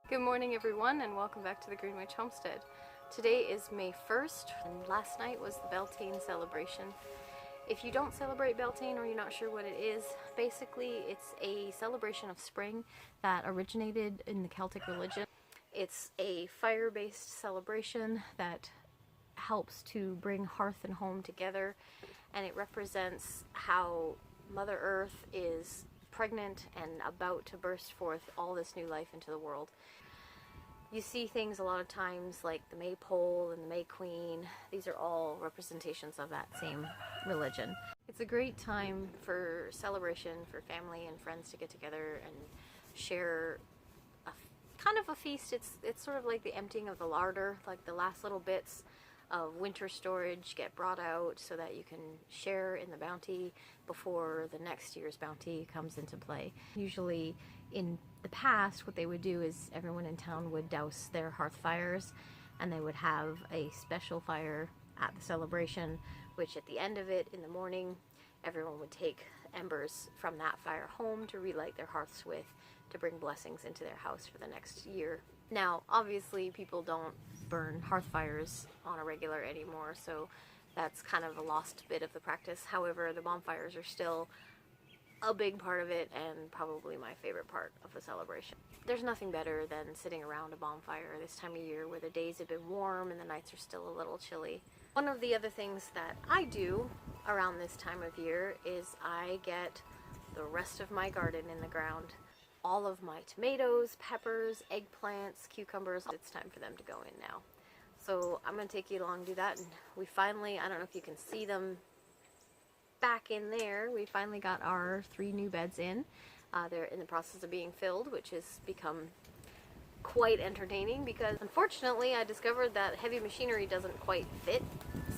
Good morning everyone and welcome back to the Green Witch Homestead. Today is May 1st and last night was the Beltane celebration. If you don't celebrate Beltane or you're not sure what it is, basically it's a celebration of spring that originated in the Celtic religion. It's a fire-based celebration that helps to bring hearth and home together, and it represents how Mother Earth is pregnant and about to burst forth all this new life into the world. You see things a lot of times like the maypole and the May Queen. These are all representations of that same religion. It's a great time for celebration, for family and friends to get together and share kind of a feast. It's sort of like the emptying of the larder, like the last little bits of winter storage get brought out so that you can share in the bounty before the next year's bounty comes into play. Usually in the past, what they would do is everyone in town would douse their hearth fires, and they would have a special fire at the celebration, which at the end of it in the morning, everyone would take embers from that fire home to relight their hearths with, to bring blessings into their house for the next year. Now, obviously, people don't burn hearth fires on a regular anymore, so that's kind of a lost bit of the practice. However, the bonfires are still a big part of it and probably my favorite part of the celebration. There's nothing better than sitting around a bonfire this time of year where the days have been warm and the nights are still a little chilly. One of the other things that I do around this time of year is I get the rest of my garden in the ground. All of my tomatoes, peppers, eggplants, cucumbers, it's time for them to go in now. So I'm going to take you along and do that. And we finally, I don't know if you can see them back in there, we finally got our 3 new beds in. They're in the process of being filled, which has become quite entertaining because unfortunately I discovered that heavy machinery doesn't quite fit.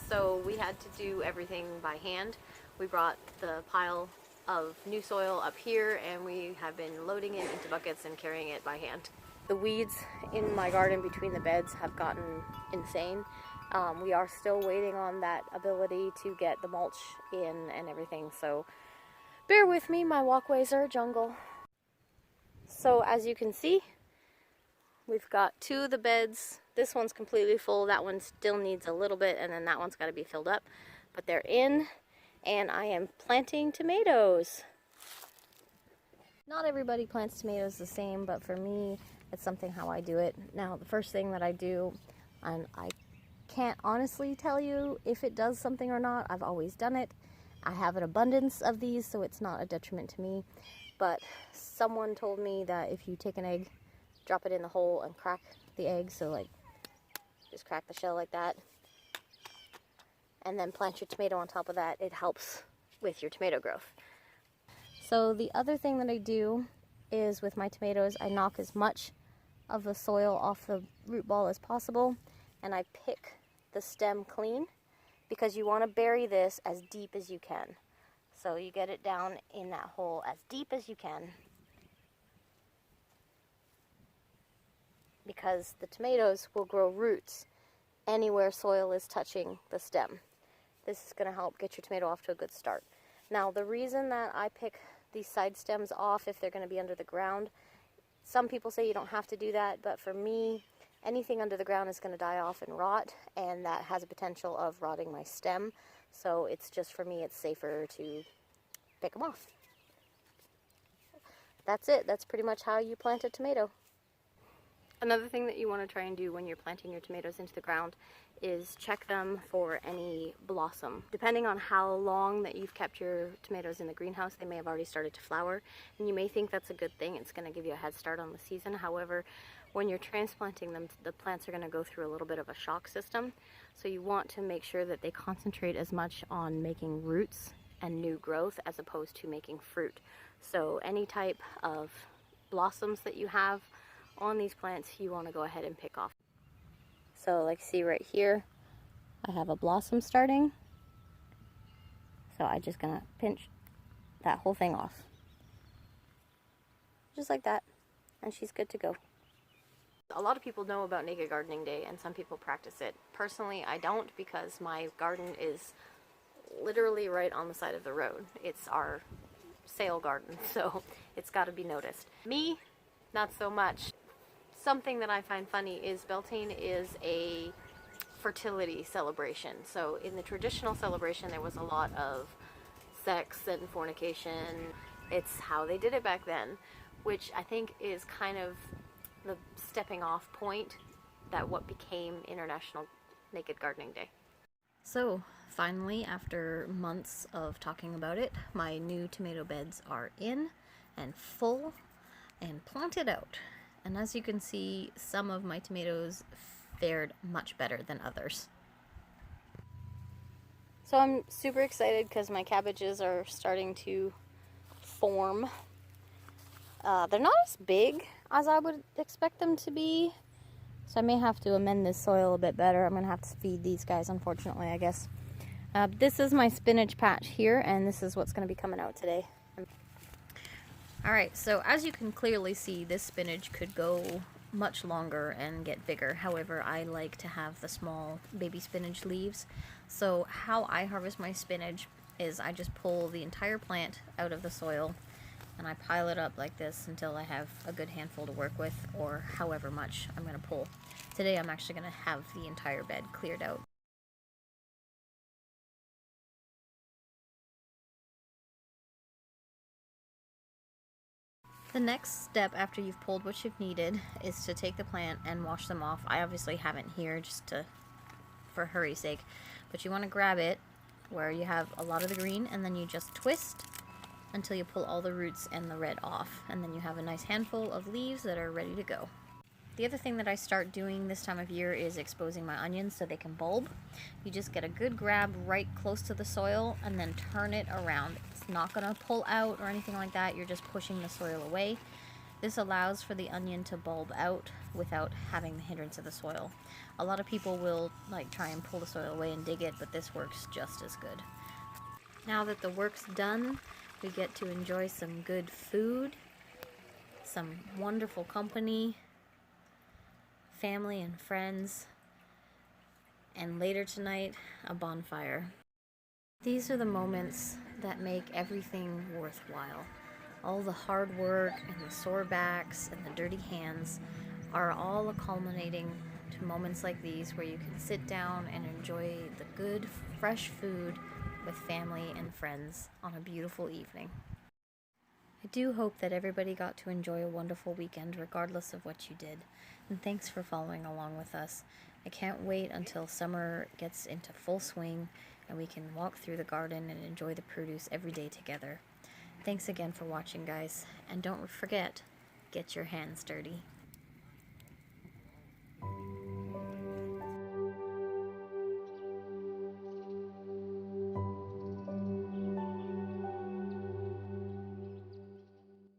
So we had to do everything by hand. We brought the pile of new soil up here and we have been loading it into buckets and carrying it by hand. The weeds in my garden between the beds have gotten insane. We are still waiting on that ability to get the mulch in and everything, so bear with me, my walkways are a jungle. So as you can see, we've got 2 of the beds. This one's completely full, that one still needs a little bit, and then that one's got to be filled up. But they're in, and I am planting tomatoes. Not everybody plants tomatoes the same, but for me, it's something how I do it. Now, the first thing that I do, and I can't honestly tell you if it does something or not. I've always done it. I have an abundance of these, so it's not a detriment to me. But someone told me that if you take an egg, drop it in the hole and crack the egg, so like just crack the shell like that, and then plant your tomato on top of that, it helps with your tomato growth. So the other thing that I do is with my tomatoes, I knock as much of the soil off the root ball as possible, and I pick the stem clean because you want to bury this as deep as you can. So you get it down in that hole as deep as you can, because the tomatoes will grow roots anywhere soil is touching the stem. This is going to help get your tomato off to a good start. Now, the reason that I pick these side stems off if they're going to be under the ground, some people say you don't have to do that, but for me, anything under the ground is going to die off and rot, and that has a potential of rotting my stem. So it's just, for me, it's safer to pick them off. That's it. That's pretty much how you plant a tomato. Another thing that you want to try and do when you're planting your tomatoes into the ground is check them for any blossom. Depending on how long that you've kept your tomatoes in the greenhouse, they may have already started to flower, and you may think that's a good thing. It's going to give you a head start on the season. However, when you're transplanting them, the plants are going to go through a little bit of a shock system. So you want to make sure that they concentrate as much on making roots and new growth as opposed to making fruit. So any type of blossoms that you have on these plants, you want to go ahead and pick off. So like see right here, I have a blossom starting. So I'm just going to pinch that whole thing off. Just like that. And she's good to go. A lot of people know about Naked Gardening Day and some people practice it. Personally, I don't, because my garden is literally right on the side of the road. It's our sale garden, so it's got to be noticed. Me, not so much. something that I find funny is Beltane is a fertility celebration. So in the traditional celebration, there was a lot of sex and fornication. It's how they did it back then, which I think is kind of the stepping off point that what became International Naked Gardening Day. So finally, after months of talking about it, my new tomato beds are in and full and planted out. And as you can see, some of my tomatoes fared much better than others. So I'm super excited because my cabbages are starting to form. They're not as big as I would expect them to be, so I may have to amend this soil a bit better. I'm going to have to feed these guys, unfortunately, I guess. This is my spinach patch here, and this is what's going to be coming out today. Alright, so as you can clearly see, this spinach could go much longer and get bigger. However, I like to have the small baby spinach leaves. So how I harvest my spinach is I just pull the entire plant out of the soil and I pile it up like this until I have a good handful to work with, or however much I'm going to pull. Today I'm actually going to have the entire bed cleared out. The next step after you've pulled what you've needed is to take the plant and wash them off. I obviously haven't here just for hurry's sake, but you want to grab it where you have a lot of the green and then you just twist until you pull all the roots and the red off, and then you have a nice handful of leaves that are ready to go. The other thing that I start doing this time of year is exposing my onions so they can bulb. You just get a good grab right close to the soil and then turn it around. It's not going to pull out or anything like that, you're just pushing the soil away. This allows for the onion to bulb out without having the hindrance of the soil. A lot of people will try and pull the soil away and dig it, but this works just as good. Now that the work's done, we get to enjoy some good food, some wonderful company, family and friends, and later tonight, a bonfire. These are the moments that make everything worthwhile. All the hard work and the sore backs and the dirty hands are all culminating to moments like these where you can sit down and enjoy the good, fresh food with family and friends on a beautiful evening. I do hope that everybody got to enjoy a wonderful weekend regardless of what you did, and thanks for following along with us. I can't wait until summer gets into full swing and we can walk through the garden and enjoy the produce every day together. Thanks again for watching, guys, and don't forget, get your hands dirty.